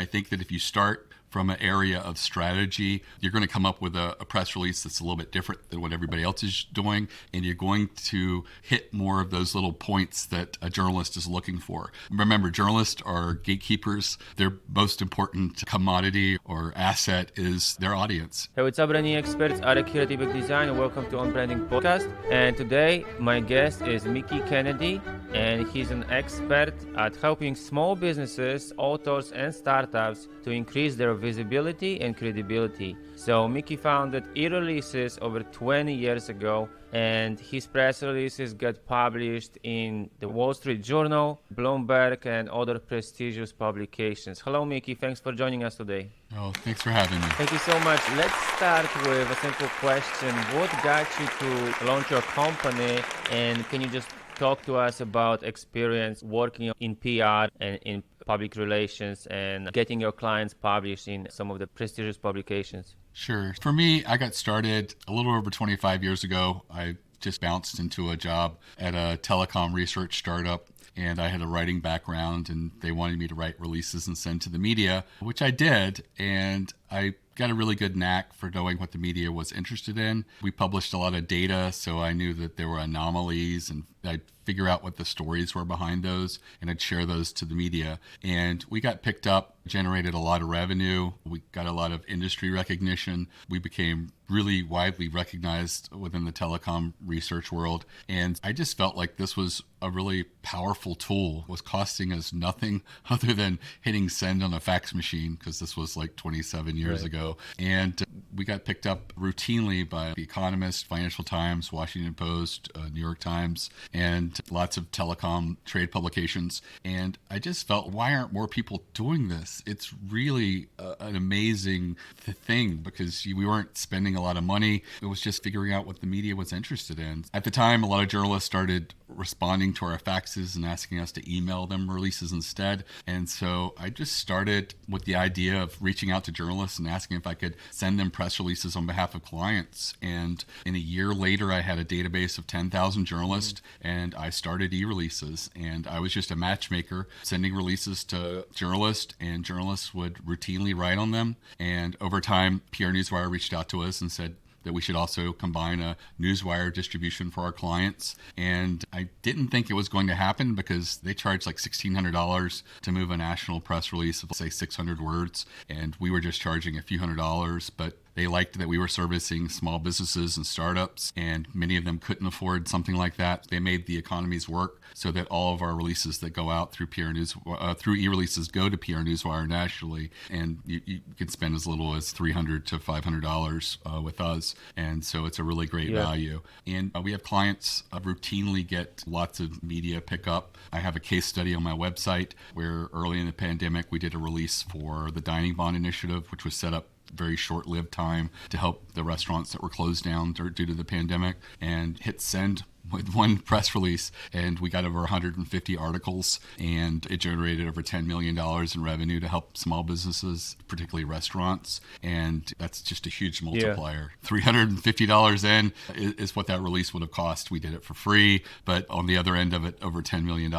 I think that if you start from an area of strategy, you're going to come up with a press release that's a little bit different than what everybody else is doing, and you're going to hit more of those little points that a journalist is looking for. Remember, journalists are gatekeepers. Their most important commodity or asset is their audience. Hey, what's up, branding experts? Arek here at Ebaqdesign. Welcome to On Branding Podcast. And today, my guest is Mickie Kennedy, and he's an expert at helping small businesses, authors, and startups to increase their visibility and credibility. So Mickie founded e-releases over 20 years ago, and his press releases got published in the Wall Street Journal, Bloomberg, and other prestigious publications. Hello, Mickie. Thanks for joining us today. Oh, thanks for having me. Thank you so much. Let's start with a simple question. What got you to launch your company, and can you just talk to us about experience working in PR and in public relations and getting your clients published in some of the prestigious publications? Sure. For me, I got started a little over 25 years ago. I just bounced into a job at a telecom research startup, and I had a writing background, and they wanted me to write releases and send to the media, which I did, and I got a really good knack for knowing what the media was interested in. We published a lot of data, so I knew that there were anomalies, and I'd figure out what the stories were behind those, and I'd share those to the media. And we got picked up, generated a lot of revenue. We got a lot of industry recognition. We became really widely recognized within the telecom research world. And I just felt like this was a really powerful tool. It was costing us nothing other than hitting send on a fax machine, because this was like 27 years ago. And we got picked up routinely by The Economist, Financial Times, Washington Post, New York Times, and lots of telecom trade publications. And I just felt, why aren't more people doing this? It's really an amazing thing, because we weren't spending a lot of money. It was just figuring out what the media was interested in. At the time, a lot of journalists started responding to our faxes and asking us to email them releases instead. And so I just started with the idea of reaching out to journalists and asking if I could send them press releases on behalf of clients. And in a year later, I had a database of 10,000 journalists, and I started e-releases. And I was just a matchmaker, sending releases to journalists, and journalists would routinely write on them. And over time, PR Newswire reached out to us and said that we should also combine a newswire distribution for our clients. And I didn't think it was going to happen, because they charge like $1,600 to move a national press release of, say, 600 words. And we were just charging a few $100s, but they liked that we were servicing small businesses and startups, and many of them couldn't afford something like that. They made the economies work so that all of our releases that go out through through e-releases go to PR Newswire nationally, and you can spend as little as $300 to $500 with us, and so it's a really great value. And we have clients routinely get lots of media pickup. I have a case study on my website where early in the pandemic we did a release for the Dining Bond Initiative, which was set up very short-lived time to help the restaurants that were closed down due to the pandemic, and hit send with one press release, and we got over 150 articles, and it generated over $10 million in revenue to help small businesses, particularly restaurants. And that's just a huge multiplier. $350 in is what that release would have cost. We did it for free, but on the other end of it, over $10 million.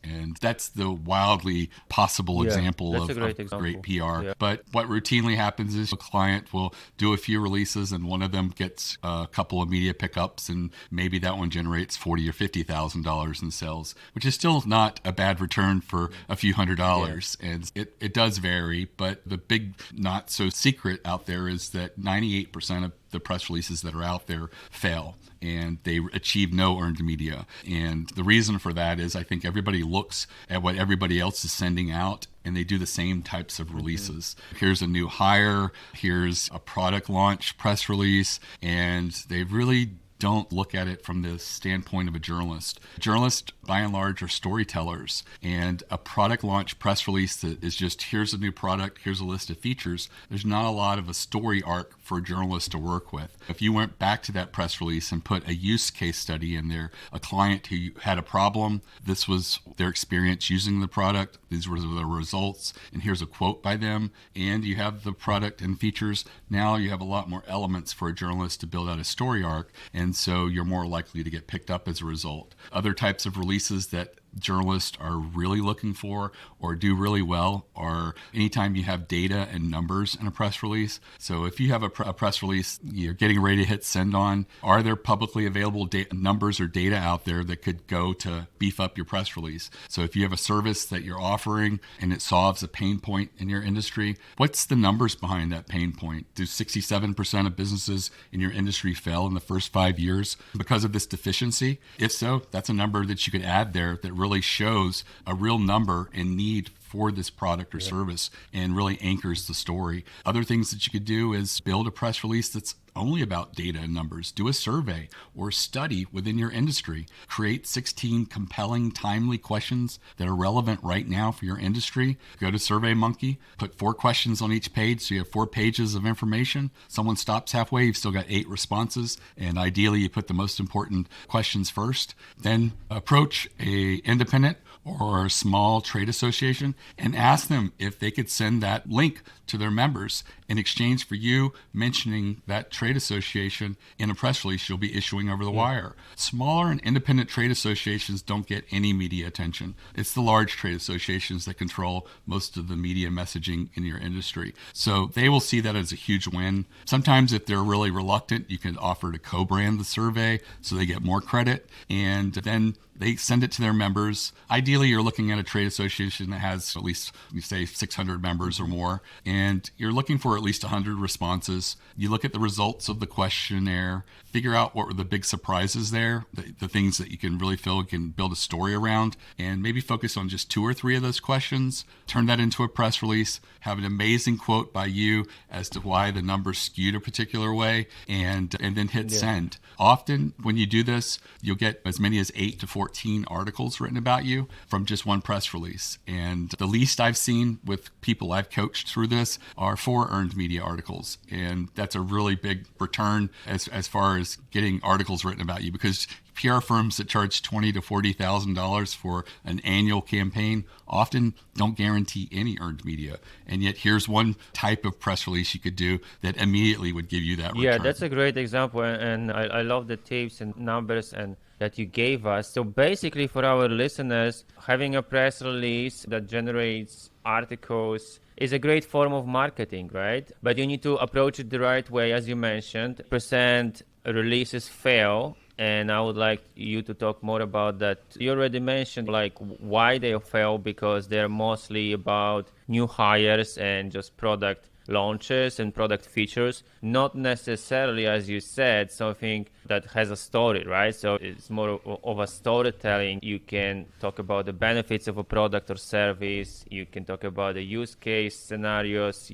And that's the wildly possible example of great PR. But what routinely happens is a client will do a few releases, and one of them gets a couple of media pickups, and maybe that one generates $40,000 or $50,000 in sales, which is still not a bad return for a few $100s. And it does vary, but the big not so secret out there is that 98% of the press releases that are out there fail, and they achieve no earned media. And the reason for that is I think everybody looks at what everybody else is sending out, and they do the same types of releases. Here's a new hire, here's a product launch press release, and they really don't look at it from the standpoint of a journalist. Journalists, by and large, are storytellers, and a product launch press release that is just, here's a new product, here's a list of features, there's not a lot of a story arc for a journalist to work with. If you went back to that press release and put a use case study in there, a client who had a problem, this was their experience using the product, these were the results, and here's a quote by them, and you have the product and features, now you have a lot more elements for a journalist to build out a story arc, and so you're more likely to get picked up as a result. Other types of releases that journalists are really looking for or do really well are anytime you have data and numbers in a press release. So if you have a press release you're getting ready to hit send on, are there publicly available numbers or data out there that could go to beef up your press release? So if you have a service that you're offering and it solves a pain point in your industry, what's the numbers behind that pain point? Do 67% of businesses in your industry fail in the first 5 years because of this deficiency? If so, that's a number that you could add there that really shows a real number and need for this product or service and really anchors the story. Other things that you could do is build a press release that's only about data and numbers. Do a survey or study within your industry. Create 16 compelling, timely questions that are relevant right now for your industry. Go to SurveyMonkey, put 4 questions on each page so you have 4 pages of information. Someone stops halfway, you've still got 8 responses, and ideally you put the most important questions first. Then approach a independent or a small trade association and ask them if they could send that link to their members in exchange for you mentioning that trade association in a press release you'll be issuing over the wire. Smaller and independent trade associations don't get any media attention. It's the large trade associations that control most of the media messaging in your industry. So they will see that as a huge win. Sometimes if they're really reluctant, you can offer to co-brand the survey so they get more credit, and then they send it to their members. Ideally, you're looking at a trade association that has at least, you say, 600 members or more, and you're looking for at least 100 responses. You look at the results of the questionnaire, figure out what were the big surprises there, the things that you can really feel you can build a story around, and maybe focus on just 2 or 3 of those questions. Turn that into a press release, have an amazing quote by you as to why the numbers skewed a particular way, and then hit send. Often, when you do this, you'll get as many as 8 to 14 articles written about you from just one press release. And the least I've seen with people I've coached through this are 4 earned media articles. And that's a really big return as far as getting articles written about you, because PR firms that charge $20,000 to $40,000 for an annual campaign often don't guarantee any earned media. And yet here's one type of press release you could do that immediately would give you that return. Yeah, that's a great example. And I love the tips and numbers and that you gave us. So basically for our listeners, having a press release that generates articles is a great form of marketing, right? But you need to approach it the right way, as you mentioned. Percent releases fail. And I would like you to talk more about that. You already mentioned like why they fail, because they're mostly about new hires and just product launches and product features, not necessarily, as you said, something that has a story, right? So it's more of a storytelling. You can talk about the benefits of a product or service. You can talk about the use case scenarios.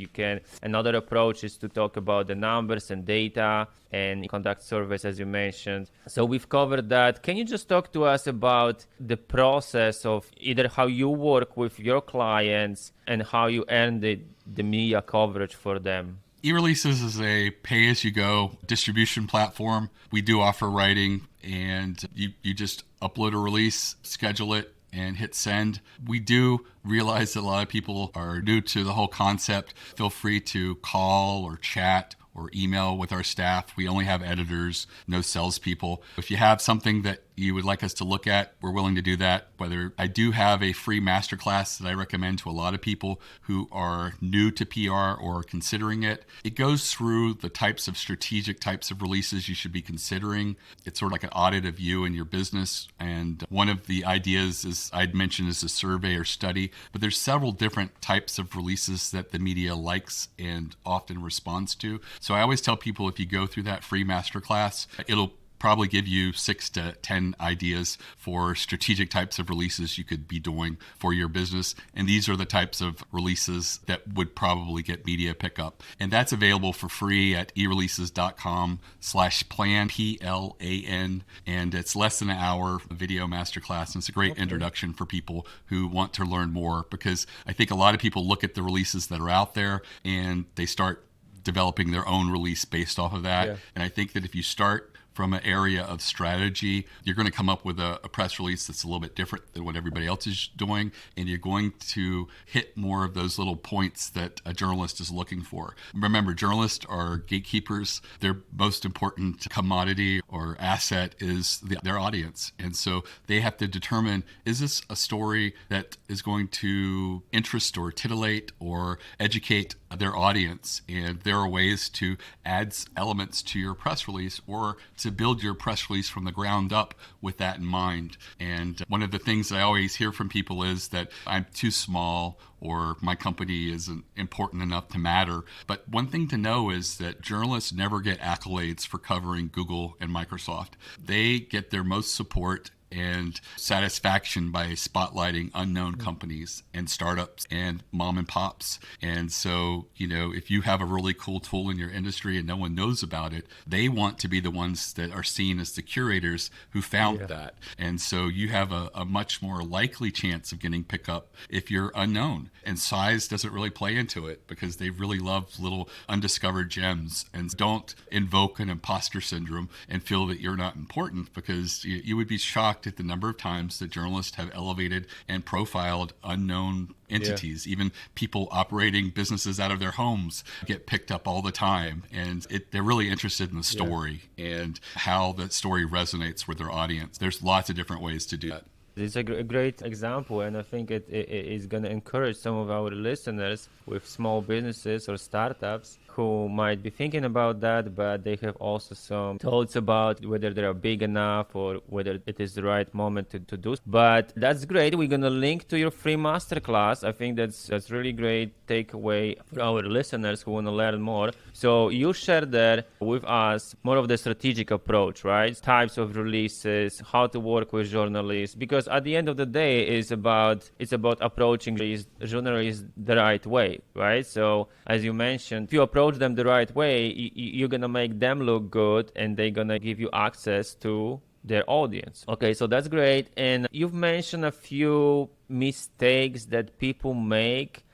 Another approach is to talk about the numbers and data and conduct surveys, as you mentioned. So we've covered that. Can you just talk to us about the process of either how you work with your clients and how you earn the media coverage for them? eReleases is a pay-as-you-go distribution platform. We do offer writing, and you just upload a release, schedule it, and hit send. We do realize that a lot of people are new to the whole concept. Feel free to call or chat or email with our staff. We only have editors, no salespeople. If you have something that you would like us to look at, we're willing to do that. Whether I do have a free masterclass that I recommend to a lot of people who are new to PR or considering it. It goes through the strategic types of releases you should be considering. It's sort of like an audit of you and your business. And one of the ideas is I'd mentioned is a survey or study, but there's several different types of releases that the media likes and often responds to. So I always tell people, if you go through that free masterclass, it'll probably give you 6 to 10 ideas for strategic types of releases you could be doing for your business. And these are the types of releases that would probably get media pickup. And that's available for free at ereleases.com/plan, PLAN. And it's less than an hour video masterclass. And it's a great introduction for people who want to learn more, because I think a lot of people look at the releases that are out there and they start developing their own release based off of that. Yeah. And I think that if you start from an area of strategy. You're going to come up with a press release that's a little bit different than what everybody else is doing, and you're going to hit more of those little points that a journalist is looking for. Remember, journalists are gatekeepers. Their most important commodity or asset is their audience. And so they have to determine, is this a story that is going to interest or titillate or educate their audience? And there are ways to add elements to your press release or to build your press release from the ground up with that in mind. And one of the things that I always hear from people is that I'm too small or my company isn't important enough to matter. But one thing to know is that journalists never get accolades for covering Google and Microsoft. They get their most support and satisfaction by spotlighting unknown companies and startups and mom and pops. And so, if you have a really cool tool in your industry and no one knows about it, they want to be the ones that are seen as the curators who found that. And so you have a much more likely chance of getting picked up if you're unknown. And size doesn't really play into it because they really love little undiscovered gems. And don't invoke an imposter syndrome and feel that you're not important, because you would be shocked at the number of times that journalists have elevated and profiled unknown entities. Even people operating businesses out of their homes get picked up all the time, and they're really interested in the story and how that story resonates with their audience. There's lots of different ways to do that. It's a great example, and I think it is going to encourage some of our listeners with small businesses or startups who might be thinking about that, but they have also some thoughts about whether they are big enough or whether it is the right moment to do. But that's great. We're going to link to your free masterclass. I think that's really great takeaway for our listeners who want to learn more. So you shared there with us more of the strategic approach, right? Types of releases, how to work with journalists, because at the end of the day, it's about approaching these journalists the right way, right? So as you mentioned, if you approach them the right way, you're going to make them look good, and they're going to give you access to their audience. Okay, so that's great. And you've mentioned a few mistakes that people make.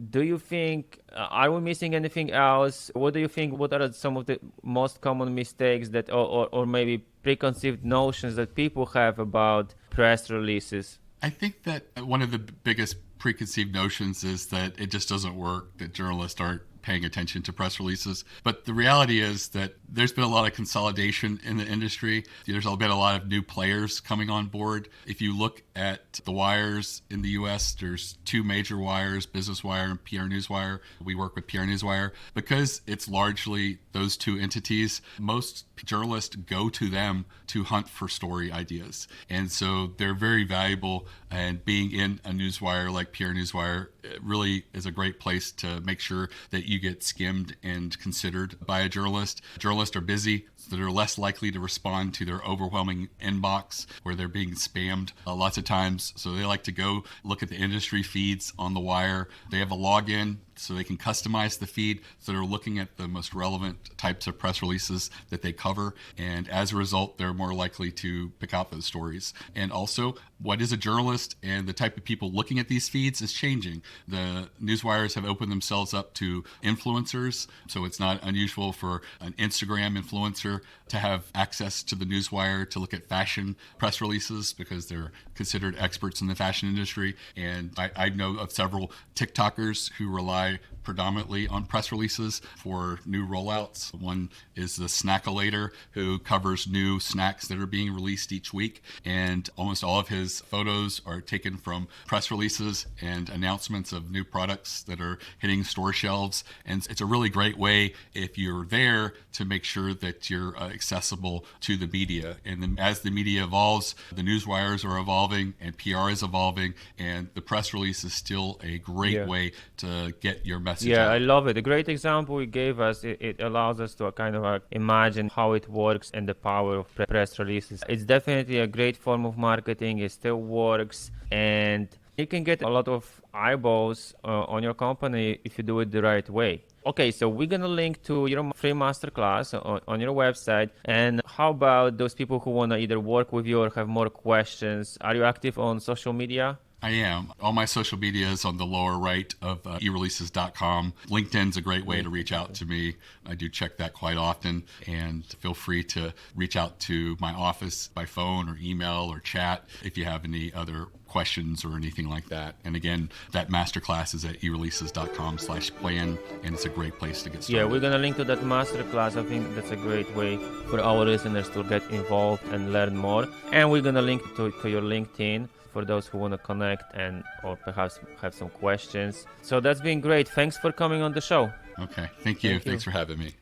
Do you think, are we missing anything else? What do you think, what are some of the most common mistakes that, or maybe preconceived notions that people have about press releases? I think that one of the biggest preconceived notions is that it just doesn't work, that journalists aren't paying attention to press releases. But the reality is that there's been a lot of consolidation in the industry. There's been a lot of new players coming on board. If you look at the wires in the US, there's two major wires, Business Wire and PR Newswire. We work with PR Newswire. Because it's largely those two entities, most journalists go to them to hunt for story ideas. And so they're very valuable, and being in a newswire like PR Newswire really is a great place to make sure that you get skimmed and considered by a journalist. Journalists are busy, so they're less likely to respond to their overwhelming inbox where they're being spammed lots of times. So they like to go look at the industry feeds on the wire. They have a login so they can customize the feed, so they're looking at the most relevant types of press releases that they cover. And as a result, they're more likely to pick out those stories. And also, what is a journalist and the type of people looking at these feeds is changing. The newswires have opened themselves up to influencers, so it's not unusual for an Instagram influencer to have access to the newswire to look at fashion press releases because they're considered experts in the fashion industry. And I know of several TikTokers who rely predominantly on press releases for new rollouts. One is the Snackalator, who covers new snacks that are being released each week, and almost all of his photos are taken from press releases and announcements of new products that are hitting store shelves. And it's a really great way, if you're there, to make sure that you're accessible to the media. And then as the media evolves, the newswires are evolving and PR is evolving, and the press release is still a great way to get your message out. I love it. A great example you gave us, it allows us to kind of imagine how it works and the power of press releases. It's definitely a great form of marketing. It still works, and you can get a lot of eyeballs on your company if you do it the right way. Okay, so we're going to link to your free masterclass on your website. And how about those people who want to either work with you or have more questions? Are you active on social media? I am. All my social media is on the lower right of ereleases.com. LinkedIn's a great way to reach out to me. I do check that quite often, and feel free to reach out to my office by phone or email or chat if you have any other questions or anything like that. And again, that masterclass is at ereleases.com/plan, and it's a great place to get started. Yeah, we're going to link to that masterclass. I think that's a great way for our listeners to get involved and learn more. And we're going to link to your LinkedIn for those who want to connect and or perhaps have some questions. So that's been great. Thanks for coming on the show. Okay. Thank you. Thanks for having me.